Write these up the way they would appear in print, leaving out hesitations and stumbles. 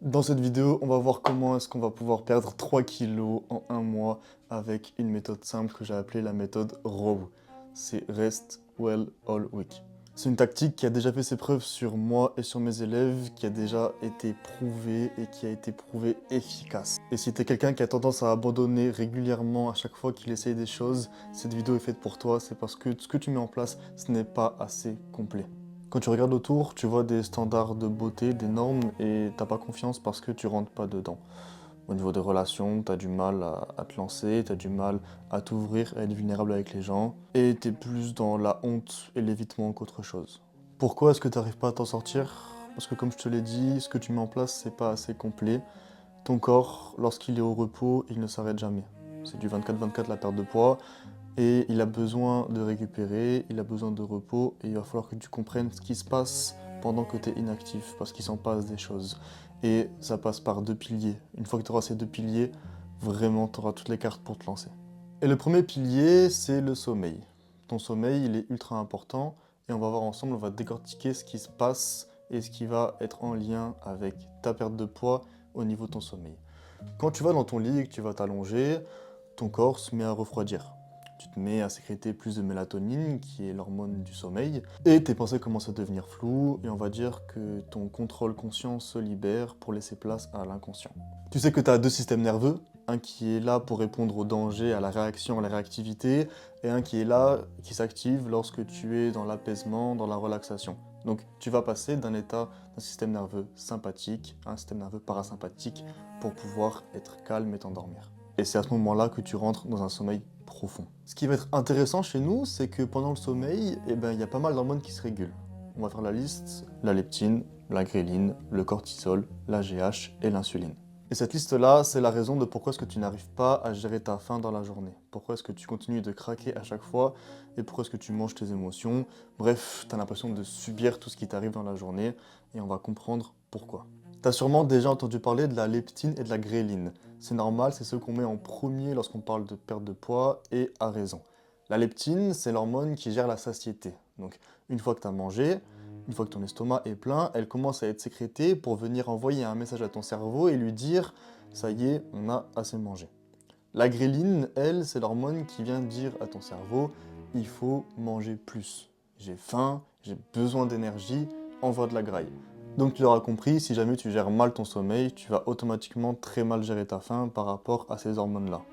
Dans cette vidéo, on va voir comment est-ce qu'on va pouvoir perdre 3 kilos en un mois avec une méthode simple que j'ai appelée la méthode ROW. C'est Rest Well All Week. C'est une tactique qui a déjà fait ses preuves sur moi et sur mes élèves, qui a déjà été prouvée et qui a été prouvée efficace. Et si t'es quelqu'un qui a tendance à abandonner régulièrement à chaque fois qu'il essaye des choses, cette vidéo est faite pour toi, c'est parce que ce que tu mets en place, ce n'est pas assez complet. Quand tu regardes autour, tu vois des standards de beauté, des normes, et t'as pas confiance parce que tu rentres pas dedans. Au niveau des relations, t'as du mal à te lancer, t'as du mal à t'ouvrir, à être vulnérable avec les gens, et t'es plus dans la honte et l'évitement qu'autre chose. Pourquoi est-ce que t'arrives pas à t'en sortir? Parce que comme je te l'ai dit, ce que tu mets en place, c'est pas assez complet. Ton corps, lorsqu'il est au repos, il ne s'arrête jamais. C'est du 24-24 la perte de poids, et il a besoin de récupérer, il a besoin de repos, et il va falloir que tu comprennes ce qui se passe pendant que tu es inactif, parce qu'il s'en passe des choses. Et ça passe par deux piliers. Une fois que tu auras ces deux piliers, vraiment, tu auras toutes les cartes pour te lancer. Et le premier pilier, c'est le sommeil. Ton sommeil, il est ultra important, et on va voir ensemble, on va décortiquer ce qui se passe et ce qui va être en lien avec ta perte de poids au niveau de ton sommeil. Quand tu vas dans ton lit et que tu vas t'allonger, ton corps se met à refroidir. Tu te mets à sécréter plus de mélatonine, qui est l'hormone du sommeil, et tes pensées commencent à devenir floues, et on va dire que ton contrôle conscient se libère pour laisser place à l'inconscient. Tu sais que tu as deux systèmes nerveux, un qui est là pour répondre au danger, à la réaction, à la réactivité, et un qui est là, qui s'active lorsque tu es dans l'apaisement, dans la relaxation. Donc tu vas passer d'un état d'un système nerveux sympathique à un système nerveux parasympathique pour pouvoir être calme et t'endormir. Et c'est à ce moment-là que tu rentres dans un sommeil profond. Ce qui va être intéressant chez nous, c'est que pendant le sommeil, il y a pas mal d'hormones qui se régulent. On va faire la liste, la leptine, la gréline, le cortisol, la GH et l'insuline. Et cette liste-là, c'est la raison de pourquoi est-ce que tu n'arrives pas à gérer ta faim dans la journée. Pourquoi est-ce que tu continues de craquer à chaque fois et pourquoi est-ce que tu manges tes émotions. Bref, tu as l'impression de subir tout ce qui t'arrive dans la journée et on va comprendre pourquoi. Tu as sûrement déjà entendu parler de la leptine et de la gréline. C'est normal, c'est ce qu'on met en premier lorsqu'on parle de perte de poids et à raison. La leptine, c'est l'hormone qui gère la satiété. Donc, une fois que tu as mangé, une fois que ton estomac est plein, elle commence à être sécrétée pour venir envoyer un message à ton cerveau et lui dire « ça y est, on a assez mangé ». La gréline, elle, c'est l'hormone qui vient dire à ton cerveau « il faut manger plus. J'ai faim, j'ai besoin d'énergie, envoie de la graille ». Donc tu l'auras compris, si jamais tu gères mal ton sommeil, tu vas automatiquement très mal gérer ta faim par rapport à ces hormones-là.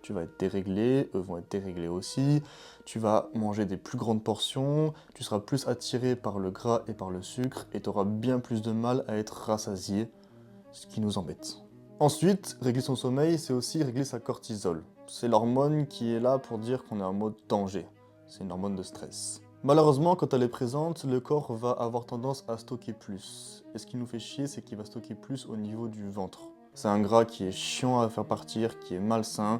Tu vas être déréglé, eux vont être déréglés aussi, tu vas manger des plus grandes portions, tu seras plus attiré par le gras et par le sucre, et tu auras bien plus de mal à être rassasié, ce qui nous embête. Ensuite, régler son sommeil, c'est aussi régler sa cortisol. C'est l'hormone qui est là pour dire qu'on est en mode danger. C'est une hormone de stress. Malheureusement, quand elle est présente, le corps va avoir tendance à stocker plus. Et ce qui nous fait chier, c'est qu'il va stocker plus au niveau du ventre. C'est un gras qui est chiant à faire partir, qui est malsain,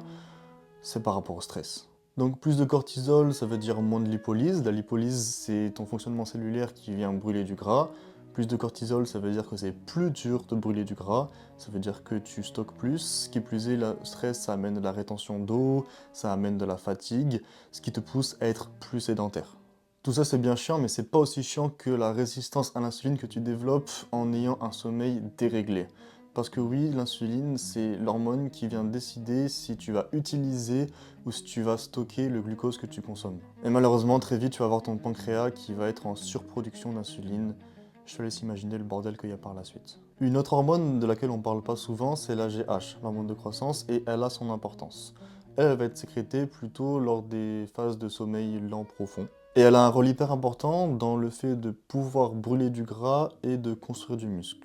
c'est par rapport au stress. Donc plus de cortisol, ça veut dire moins de lipolyse. La lipolyse, c'est ton fonctionnement cellulaire qui vient brûler du gras. Plus de cortisol, ça veut dire que c'est plus dur de brûler du gras. Ça veut dire que tu stockes plus. Ce qui plus est, le stress, ça amène de la rétention d'eau, ça amène de la fatigue, ce qui te pousse à être plus sédentaire. Tout ça, c'est bien chiant, mais c'est pas aussi chiant que la résistance à l'insuline que tu développes en ayant un sommeil déréglé. Parce que oui, l'insuline, c'est l'hormone qui vient décider si tu vas utiliser ou si tu vas stocker le glucose que tu consommes. Et malheureusement, très vite, tu vas avoir ton pancréas qui va être en surproduction d'insuline. Je te laisse imaginer le bordel qu'il y a par la suite. Une autre hormone de laquelle on parle pas souvent, c'est la GH, l'hormone de croissance, et elle a son importance. Elle va être sécrétée plutôt lors des phases de sommeil lent profond. Et elle a un rôle hyper important dans le fait de pouvoir brûler du gras et de construire du muscle.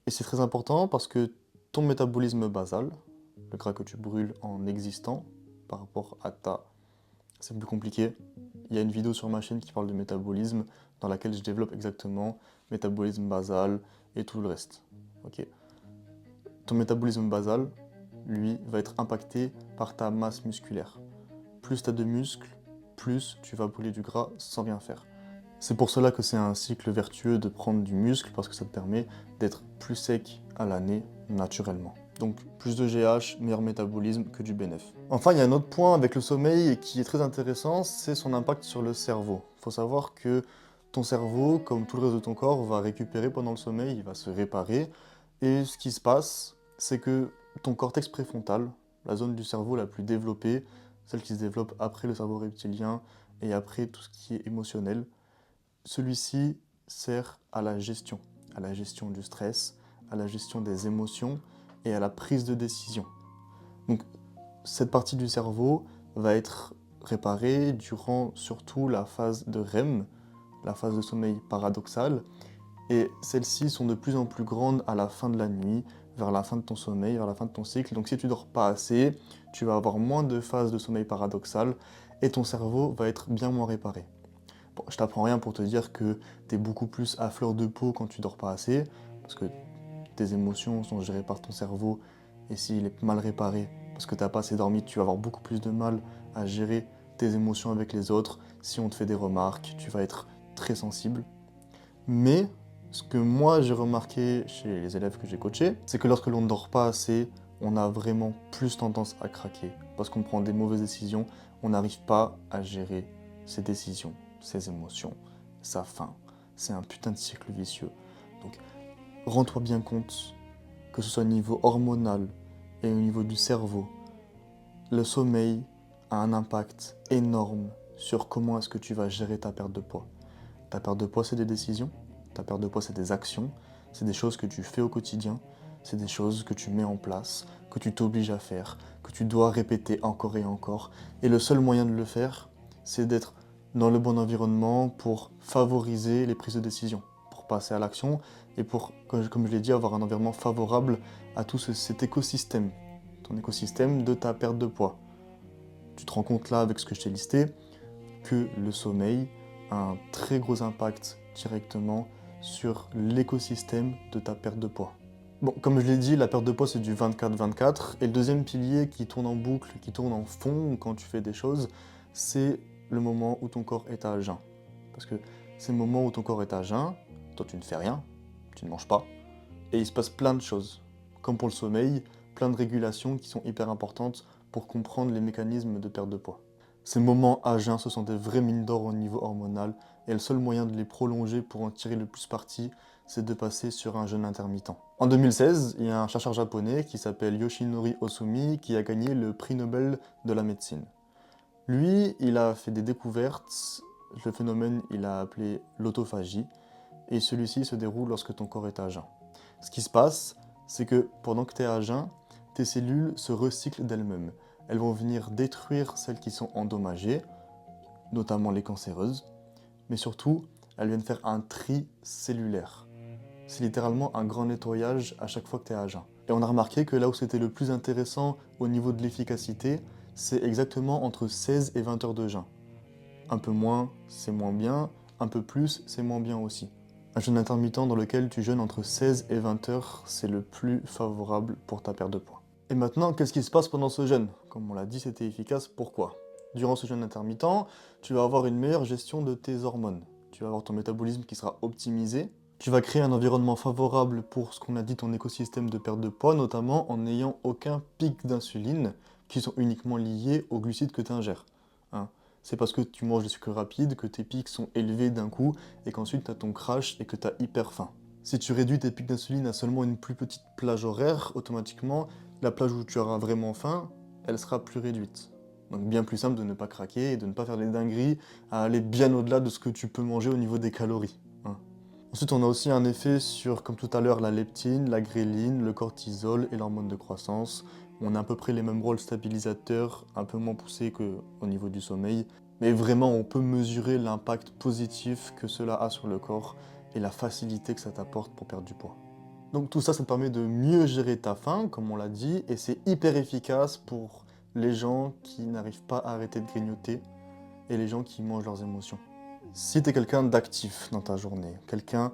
Et c'est très important parce que ton métabolisme basal, le gras que tu brûles en existant, par rapport à ta... C'est plus compliqué. Il y a une vidéo sur ma chaîne qui parle de métabolisme, dans laquelle je développe exactement métabolisme basal et tout le reste. Ok. Ton métabolisme basal, lui, va être impacté par ta masse musculaire. Plus tu as de muscles, plus tu vas brûler du gras sans rien faire. C'est pour cela que c'est un cycle vertueux de prendre du muscle, parce que ça te permet d'être plus sec à l'année naturellement. Donc plus de GH, meilleur métabolisme que du bénéf. Enfin, il y a un autre point avec le sommeil qui est très intéressant, c'est son impact sur le cerveau. Il faut savoir que ton cerveau, comme tout le reste de ton corps, va récupérer pendant le sommeil, il va se réparer, Et ce qui se passe, c'est que ton cortex préfrontal, la zone du cerveau la plus développée, celle qui se développe après le cerveau reptilien et après tout ce qui est émotionnel, celui-ci sert à la gestion du stress, à la gestion des émotions et à la prise de décision. Donc cette partie du cerveau va être réparée durant surtout la phase de REM, la phase de sommeil paradoxal, et celles-ci sont de plus en plus grandes à la fin de la nuit, vers la fin de ton sommeil, vers la fin de ton cycle. Donc si tu dors pas assez, tu vas avoir moins de phases de sommeil paradoxal et ton cerveau va être bien moins réparé. Bon, je t'apprends rien pour te dire que tu es beaucoup plus à fleur de peau quand tu dors pas assez, parce que tes émotions sont gérées par ton cerveau, et s'il est mal réparé, parce que tu n'as pas assez dormi, tu vas avoir beaucoup plus de mal à gérer tes émotions avec les autres. Si on te fait des remarques, tu vas être très sensible. Mais ce que moi j'ai remarqué chez les élèves que j'ai coachés, c'est que lorsque l'on ne dort pas assez, on a vraiment plus tendance à craquer, parce qu'on prend des mauvaises décisions, on n'arrive pas à gérer ses décisions, ses émotions, sa faim. C'est un putain de cercle vicieux. Donc rends-toi bien compte que ce soit au niveau hormonal et au niveau du cerveau, le sommeil a un impact énorme sur comment est-ce que tu vas gérer ta perte de poids. Ta perte de poids, c'est des décisions, ta perte de poids, c'est des actions, c'est des choses que tu fais au quotidien, c'est des choses que tu mets en place, que tu t'obliges à faire, que tu dois répéter encore et encore. Et le seul moyen de le faire, c'est d'être dans le bon environnement pour favoriser les prises de décision, pour passer à l'action et pour, comme je l'ai dit, avoir un environnement favorable à tout cet écosystème, ton écosystème de ta perte de poids. Tu te rends compte là, avec ce que je t'ai listé, que le sommeil a un très gros impact directement sur l'écosystème de ta perte de poids. Bon, comme je l'ai dit, la perte de poids c'est du 24-24, et le deuxième pilier qui tourne en boucle, qui tourne en fond quand tu fais des choses, c'est le moment où ton corps est à jeun. Parce que c'est le moment où ton corps est à jeun, toi tu ne fais rien, tu ne manges pas, et il se passe plein de choses. Comme pour le sommeil, plein de régulations qui sont hyper importantes pour comprendre les mécanismes de perte de poids. Ces moments à jeun, ce sont des vraies mines d'or au niveau hormonal, et le seul moyen de les prolonger pour en tirer le plus parti, c'est de passer sur un jeûne intermittent. En 2016, il y a un chercheur japonais qui s'appelle Yoshinori Ohsumi qui a gagné le prix Nobel de la médecine. Lui, il a fait des découvertes, le phénomène il a appelé l'autophagie, et celui-ci se déroule lorsque ton corps est à jeun. Ce qui se passe, c'est que pendant que tu es à jeun, tes cellules se recyclent d'elles-mêmes. Elles vont venir détruire celles qui sont endommagées, notamment les cancéreuses, mais surtout, elles viennent faire un tri cellulaire. C'est littéralement un grand nettoyage à chaque fois que tu es à jeun. Et on a remarqué que là où c'était le plus intéressant au niveau de l'efficacité, c'est exactement entre 16 et 20 heures de jeûne. Un peu moins, c'est moins bien, un peu plus, c'est moins bien aussi. Un jeûne intermittent dans lequel tu jeûnes entre 16 et 20 heures, c'est le plus favorable pour ta perte de poids. Et maintenant, qu'est-ce qui se passe pendant ce jeûne? Comme on l'a dit, c'était efficace, pourquoi? Durant ce jeûne intermittent, tu vas avoir une meilleure gestion de tes hormones. Tu vas avoir ton métabolisme qui sera optimisé. Tu vas créer un environnement favorable pour ce qu'on a dit ton écosystème de perte de poids, notamment en n'ayant aucun pic d'insuline qui sont uniquement liés aux glucides que tu ingères. Hein. C'est parce que tu manges des sucres rapides que tes pics sont élevés d'un coup et qu'ensuite tu as ton crash et que tu as hyper faim. Si tu réduis tes pics d'insuline à seulement une plus petite plage horaire, automatiquement, la plage où tu auras vraiment faim, elle sera plus réduite. Donc bien plus simple de ne pas craquer et de ne pas faire des dingueries à aller bien au-delà de ce que tu peux manger au niveau des calories. Hein. Ensuite, on a aussi un effet sur, comme tout à l'heure, la leptine, la gréline, le cortisol et l'hormone de croissance. On a à peu près les mêmes rôles stabilisateurs, un peu moins poussés qu'au niveau du sommeil. Mais vraiment, on peut mesurer l'impact positif que cela a sur le corps et la facilité que ça t'apporte pour perdre du poids. Donc tout ça, ça te permet de mieux gérer ta faim, comme on l'a dit, et c'est hyper efficace pour les gens qui n'arrivent pas à arrêter de grignoter et les gens qui mangent leurs émotions. Si tu es quelqu'un d'actif dans ta journée, quelqu'un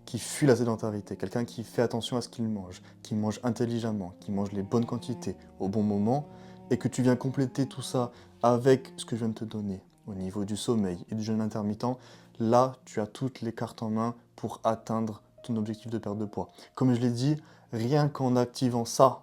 qui fuit la sédentarité, quelqu'un qui fait attention à ce qu'il mange, qui mange intelligemment, qui mange les bonnes quantités au bon moment, et que tu viens compléter tout ça avec ce que je viens de te donner au niveau du sommeil et du jeûne intermittent, là, tu as toutes les cartes en main pour atteindre ton objectif de perte de poids. Comme je l'ai dit, rien qu'en activant ça,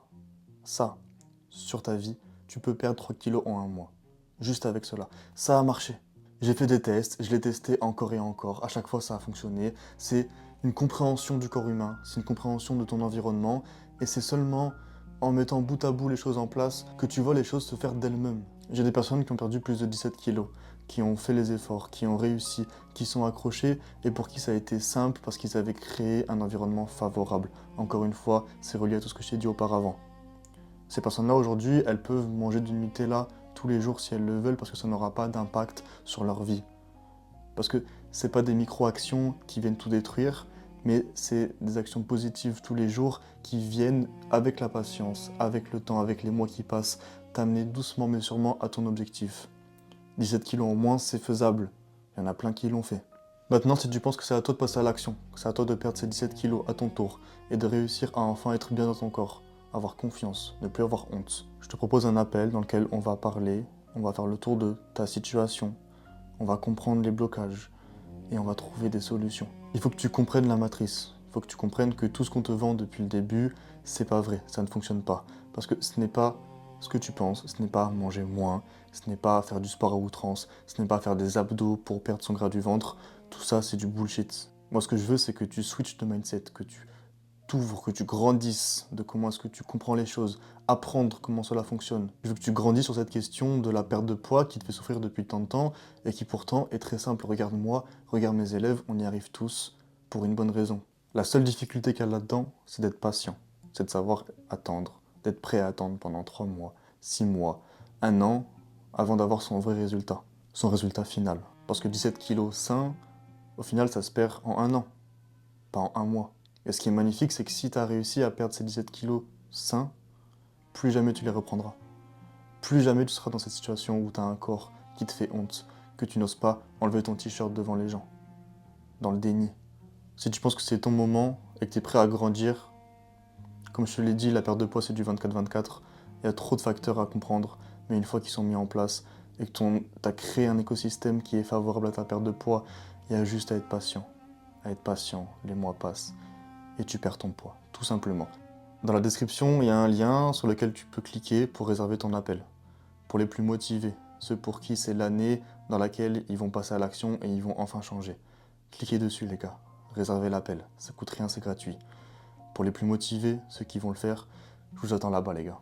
sur ta vie, tu peux perdre 3 kilos en un mois. Juste avec cela. Ça a marché. J'ai fait des tests, je l'ai testé encore et encore, à chaque fois ça a fonctionné. C'est une compréhension du corps humain, c'est une compréhension de ton environnement, et c'est seulement en mettant bout à bout les choses en place que tu vois les choses se faire d'elles-mêmes. J'ai des personnes qui ont perdu plus de 17 kilos, qui ont fait les efforts, qui ont réussi, qui sont accrochés, et pour qui ça a été simple parce qu'ils avaient créé un environnement favorable. Encore une fois, c'est relié à tout ce que je t'ai dit auparavant. Ces personnes-là, aujourd'hui, elles peuvent manger du Nutella tous les jours si elles le veulent parce que ça n'aura pas d'impact sur leur vie. Parce que c'est pas des micro-actions qui viennent tout détruire, mais c'est des actions positives tous les jours qui viennent avec la patience, avec le temps, avec les mois qui passent, t'amener doucement mais sûrement à ton objectif. 17 kilos en moins, c'est faisable. Il y en a plein qui l'ont fait. Maintenant, si tu penses que c'est à toi de passer à l'action, que c'est à toi de perdre ces 17 kilos à ton tour et de réussir à enfin être bien dans ton corps, avoir confiance, ne plus avoir honte, je te propose un appel dans lequel on va parler, on va faire le tour de ta situation, on va comprendre les blocages et on va trouver des solutions. Il faut que tu comprennes la matrice. Il faut que tu comprennes que tout ce qu'on te vend depuis le début, c'est pas vrai, ça ne fonctionne pas. Parce que ce n'est pas ce que tu penses, ce n'est pas manger moins, ce n'est pas faire du sport à outrance, ce n'est pas faire des abdos pour perdre son gras du ventre. Tout ça, c'est du bullshit. Moi, ce que je veux, c'est que tu switches de mindset, que tu t'ouvres, que tu grandisses de comment est-ce que tu comprends les choses, apprendre comment cela fonctionne. Je veux que tu grandisses sur cette question de la perte de poids qui te fait souffrir depuis tant de temps et qui pourtant est très simple. Regarde-moi, regarde mes élèves, on y arrive tous pour une bonne raison. La seule difficulté qu'il y a là-dedans, c'est d'être patient, c'est de savoir attendre, d'être prêt à attendre pendant 3 mois, 6 mois, 1 an, avant d'avoir son vrai résultat, son résultat final. Parce que 17 kilos sains, au final, ça se perd en 1 an, pas en 1 mois. Et ce qui est magnifique, c'est que si tu as réussi à perdre ces 17 kilos sains, plus jamais tu les reprendras. Plus jamais tu seras dans cette situation où tu as un corps qui te fait honte, que tu n'oses pas enlever ton t-shirt devant les gens, dans le déni. Si tu penses que c'est ton moment et que tu es prêt à grandir, comme je te l'ai dit, la perte de poids c'est du 24-24, il y a trop de facteurs à comprendre, mais une fois qu'ils sont mis en place et que tu as créé un écosystème qui est favorable à ta perte de poids, il y a juste à être patient. À être patient, les mois passent et tu perds ton poids, tout simplement. Dans la description, il y a un lien sur lequel tu peux cliquer pour réserver ton appel. Pour les plus motivés, ceux pour qui c'est l'année dans laquelle ils vont passer à l'action et ils vont enfin changer. Cliquez dessus les gars, réservez l'appel, ça coûte rien, c'est gratuit. Pour les plus motivés, ceux qui vont le faire, je vous attends là-bas les gars.